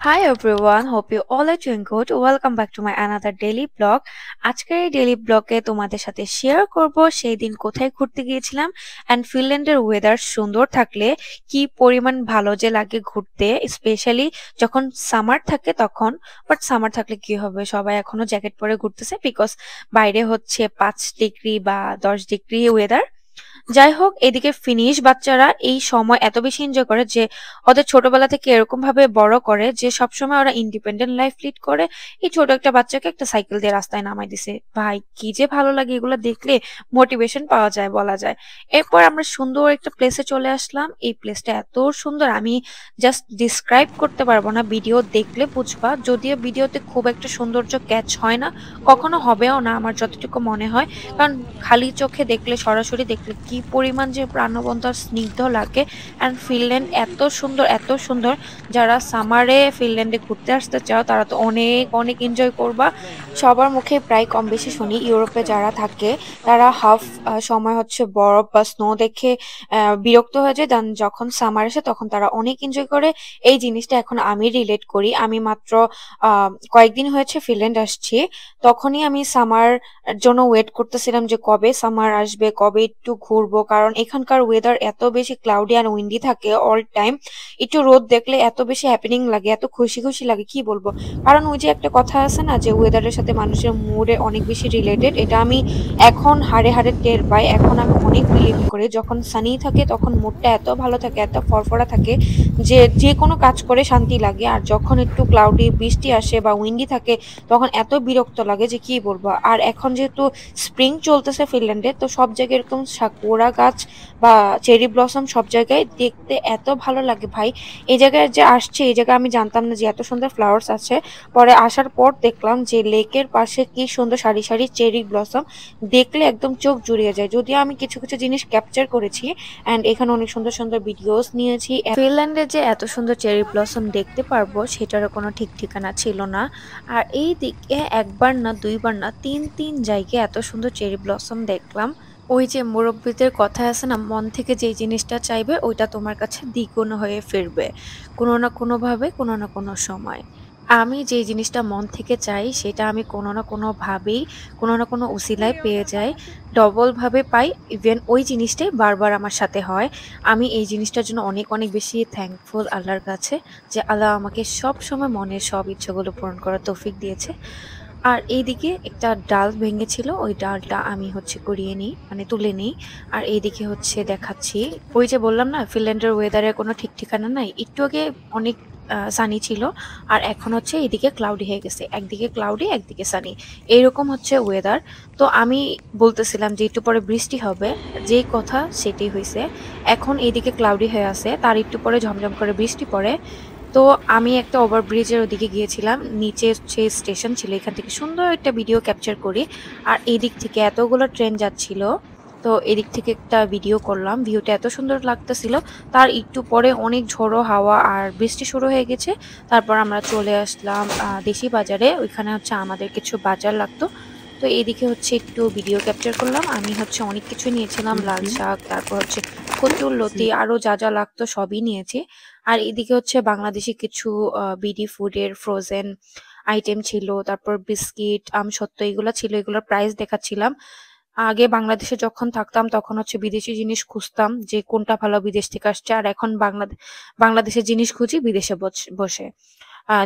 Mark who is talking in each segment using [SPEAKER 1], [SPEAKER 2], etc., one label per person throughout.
[SPEAKER 1] Hi everyone, hope you all are doing good. Welcome back to my another daily blog. আজকের এই daily ব্লগে তোমাদের সাথে share করব সেই দিন কোথায় ঘুরতে গিয়েছিলাম এন্ড ফিনল্যান্ডের ওয়েদার সুন্দর থাকলে কি পরিমাণ ভালো যে লাগে ঘুরতে, স্পেশালি যখন সামার থাকে তখন। বাট সামার থাকলে কি হবে, সবাই এখনো জ্যাকেট পরে ঘুরতেছে বিকজ বাইরে হচ্ছে 5 ডিগ্রি বা 10 ডিগ্রি ওয়েদার। যাই হোক, এদিকে ফিনিশ বাচ্চারা এই সময় এত বেশি এনজয় করে যে ওদের ছোটবেলা থেকে এরকম ভাবে বড় করে যে সবসময় ওরা ইন্ডিপেন্ডেন্ট লাইফ লিড করে। এই ছোট একটা বাচ্চাকে একটা সাইকেল দিয়ে রাস্তায় নামাই দিছে, ভাই কি যে ভালো লাগে এগুলো দেখলে, মোটিভেশন পাওয়া যায় বলা যায়। এরপর আমরা সুন্দর একটা প্লেসে চলে আসলাম। এই প্লেসটা এত সুন্দর, আমি জাস্ট ডিসক্রাইব করতে পারবো না, ভিডিও দেখলে বুঝবা। যদিও ভিডিওতে খুব একটা সৌন্দর্য ক্যাচ হয় না, কখনো হবেও না আমার যতটুকু মনে হয়, কারণ খালি চোখে দেখলে, সরাসরি দেখলে কি পরিমাণ যে প্রাণবন্ত আর স্নিগ্ধ লাগে। অ্যান্ড ফিনল্যান্ড এত সুন্দর, এত সুন্দর। যারা সামারে ফিনল্যান্ডে ঘুরতে আসতে চাও তারা তো অনেক অনেক এনজয় করবা। সবার মুখে প্রায় কম বেশি শুনি ইউরোপে যারা থাকে তারা হাফ সময় হচ্ছে বরফ বা স্নো দেখে বিরক্ত হয়ে যায়, দেন যখন সামার আসে তখন তারা অনেক এনজয় করে। এই জিনিসটা এখন আমি রিলেট করি। আমি মাত্র কয়েকদিন হয়েছে ফিনল্যান্ড আসছি, তখনই আমি সামার জন্য ওয়েট করতেছিলাম যে কবে সামার আসবে, কবে একটু ঘুরবো, কারণ এখানকার ওয়েদার এত বেশি ক্লাউডি আর উইন্ডি থাকে অল টাইম। একটু রোদ দেখলে এত বেশি হ্যাপেনিং লাগে, এত খুশি খুশি লাগে কি বলবো। কারণ ওই যে একটা কথা আছে না যে ওয়েদারের সাথে মানুষের মুডে অনেক বেশি রিলেটেড, এটা আমি এখন হাড়ে হাড়ে টের পাই। এখন আমি অনেক বিলিভ করি যখন সানি থাকে তখন মুডটা এত ভালো থাকে, এত ফরফরা থাকে যে যে কোনো কাজ করে শান্তি লাগে। আর যখন একটু ক্লাউডি বৃষ্টি আসে বা উইন্ডি থাকে তখন এত বিরক্ত লাগে যে কি বলবো। আর এখন যেহেতু স্প্রিং চলতেছে ফিনল্যান্ডে, তো সব জায়গায় এরকম সাকুরা গাছ বা চেরি ব্লসম সব জায়গায় দেখতে এত ভালো লাগে ভাই। এই জায়গায় যে আসছে, এই জায়গায় আমি জানতাম না যে এত সুন্দর ফ্লাওয়ার্স আছে। পরে আসার পর দেখলাম যে লেকের পাশে কি সুন্দর সারি সারি চেরি ব্লসম, দেখলে একদম চোখ জুড়িয়ে যায়। যদিও আমি কিছু কিছু জিনিস ক্যাপচার করেছি অ্যান্ড এখানে অনেক সুন্দর সুন্দর ভিডিওস নিয়েছি। ফিনল্যান্ডে যে এত সুন্দর চেরি ব্লসম দেখতে পারবো সেটারও কোনো ঠিক ঠিকানা ছিল না। আর এই দিকে একবার না, দুইবার না, তিন তিন জায়গায় এত সুন্দর চেরি ব্লসম দেখলাম। ওই যে মুরব্বীদের কথা আছে না, মন থেকে যেই জিনিসটা চাইবে ওইটা তোমার কাছে দ্বিগুণ হয়ে ফিরবে কোনো না কোনো ভাবে, কোনো না কোনো সময়। আমি যেই জিনিসটা মন থেকে চাই সেটা আমি কোনো না কোনো ভাবেই, কোনো না কোনো উসিলায় পেয়ে যাই, ডবল ভাবে পাই। ইভেন ওই জিনিসটাই বারবার আমার সাথে হয়। আমি এই জিনিসটার জন্য অনেক অনেক বেশি থ্যাঙ্কফুল আল্লাহর কাছে, যে আল্লাহ আমাকে সব সময় মনের সব ইচ্ছাগুলো পূরণ করার তৌফিক দিয়েছে। আর এইদিকে একটা ডাল ভেঙেছিল, ওই ডালটা আমি হচ্ছে কুড়িয়ে নিই, মানে তুলে নিই। আর এইদিকে হচ্ছে দেখাচ্ছি, ওই যে বললাম না ফিনল্যান্ডের ওয়েদারের কোনো ঠিক ঠিকানা নাই। একটু আগে অনেক সানি ছিল আর এখন হচ্ছে এদিকে ক্লাউডি হয়ে গেছে, একদিকে ক্লাউডি একদিকে সানি, এইরকম হচ্ছে ওয়েদার। তো আমি বলতেছিলাম যে একটু পরে বৃষ্টি হবে, যেই কথা সেটাই হয়েছে। এখন এইদিকে ক্লাউডি হয়ে আছে, তার একটু পরে ঝমঝম করে বৃষ্টি পড়ে। তো আমি একটা ওভারব্রিজের ওদিকে গিয়েছিলাম, নিচে হচ্ছে স্টেশন ছিল, এখান থেকে সুন্দর একটা ভিডিও ক্যাপচার করি। আর এদিক থেকে এতগুলো ট্রেন যাচ্ছিল, তো এদিক থেকে একটা ভিডিও করলাম। ভিউটা এত সুন্দর লাগতেছিল। তার একটু পরে অনেক ঝোড়ো হাওয়া আর বৃষ্টি শুরু হয়ে গেছে। তারপর আমরা চলে আসলাম দেশি বাজারে, ওইখানে হচ্ছে আমাদের কিছু বাজার লাগতো। তো এইদিকে হচ্ছে একটু ভিডিও ক্যাপচার করলাম। আমি হচ্ছে অনেক কিছু নিয়েছিলাম, লাল শাক, তারপর হচ্ছে কচুর লতি, আরো যা যা লাগতো সবই নিয়েছি। আর এদিকে হচ্ছে বাংলাদেশি কিছু বিডি ফুডের ফ্রোজেন আইটেম ছিল, তারপর বিস্কিট, আমসত্ত্ব এগুলো ছিল, এগুলোর প্রাইস দেখাচ্ছিলাম। আগে বাংলাদেশে যখন থাকতাম তখন হচ্ছে বিদেশি জিনিস খুঁজতাম যে কোনটা ভালো বিদেশ থেকে আসছে, আর এখন বাংলাদেশের জিনিস খুঁজি বিদেশে বসে।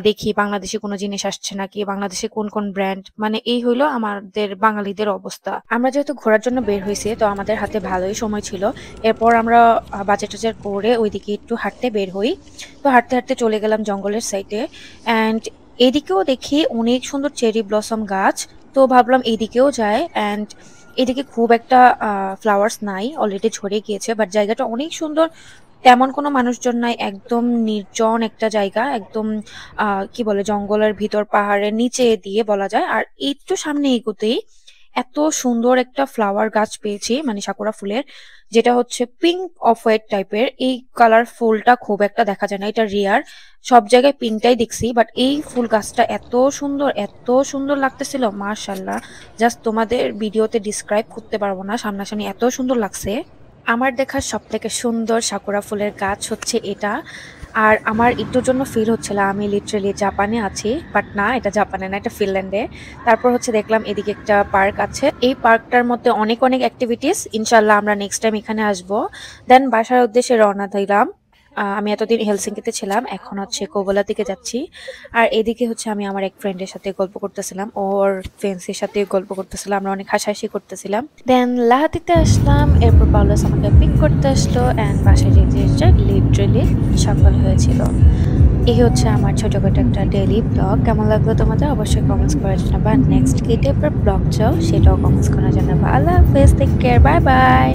[SPEAKER 1] দেখি বাংলাদেশে কোনো জিনিস আসছে নাকি, বাংলাদেশে কোন কোন ব্র্যান্ড, মানে এই হইলো আমাদের বাঙালিদের অবস্থা। আমরা যেহেতু ঘোরার জন্য বের হয়েছি, তো আমাদের হাতে ভালোই সময় ছিল। এরপর আমরা বাজার টাজার করে ওইদিকে একটু হাঁটতে বের হই। তো হাঁটতে হাঁটতে চলে গেলাম জঙ্গলের সাইডে, অ্যান্ড এদিকেও দেখি অনেক সুন্দর চেরি ব্লসম গাছ। তো ভাবলাম এইদিকেও যায়, অ্যান্ড এদিকে খুব একটা ফ্লাওয়ার্স নাই, অলরেডি ঝরে গিয়েছে, বাট জায়গাটা অনেক সুন্দর। তেমন কোনো মানুষজন নাই, একদম নির্জন একটা জায়গা, একদম কি বলে জঙ্গলের ভিতর, পাহাড়ের নিচে দিয়ে বলা যায়। আর একটু সামনে এগোতেই এত সুন্দর একটা ফ্লাওয়ার গাছ পেয়েছি, মানে সাকুরা ফুলের, যেটা হচ্ছে পিঙ্ক অফ হোয়াইট টাইপের। এই কালার ফুলটা খুব একটা দেখা যায় না, এটা রেয়ার। সব জায়গায় পিঙ্কটাই দেখছি, বাট এই ফুল গাছটা এত সুন্দর, এত সুন্দর লাগতেছিল, মাশাল্লাহ। জাস্ট তোমাদের ভিডিওতে ডিসক্রাইব করতে পারবো না, সামনাসামনি এত সুন্দর লাগছে। আমার দেখা সব থেকে সুন্দর সাকুরা ফুলের গাছ হচ্ছে এটা। আর আমার একটুর জন্য ফিল হচ্ছিল আমি লিটারেলি জাপানে আছি, বাট না, এটা জাপানে না, এটা ফিনল্যান্ডে। তারপর হচ্ছে দেখলাম এদিকে একটা পার্ক আছে, এই পার্কটার মধ্যে অনেক অনেক অ্যাক্টিভিটিস। ইনশাল্লাহ আমরা নেক্সট টাইম এখানে আসবো। দেন বাসার উদ্দেশ্যে রওনা দিলাম। আমি এতদিন হেলসিঙ্কিতে ছিলাম, এখন হচ্ছে কোবলার দিকে যাচ্ছি। আর এদিকে হচ্ছে আমি আমার এক ফ্রেন্ডের সাথে গল্প করতেছিলাম, ওর ফ্রেন্ডসের সাথে গল্প করতেছিলাম, আমরা অনেক হাসাহাসি করতেছিলাম। দেন লাহাতিতে আসলাম, এরপর পাউলাস আমাকে পিক করতে আসলো অ্যান্ড বাসায় যেতে যেতে লিটারেলি সকাল হয়েছিল। এই হচ্ছে আমার ছোটখাটো একটা ডেইলি ব্লগ। কেমন লাগলো তোমাদের অবশ্যই কমেন্টস করার জন্য, বা নেক্সট কি টাইপের ব্লগ চাও সেটাও কমেন্টস করার জন্য। আল্লাহ হাফেজ, টেক কেয়ার, বাই বাই।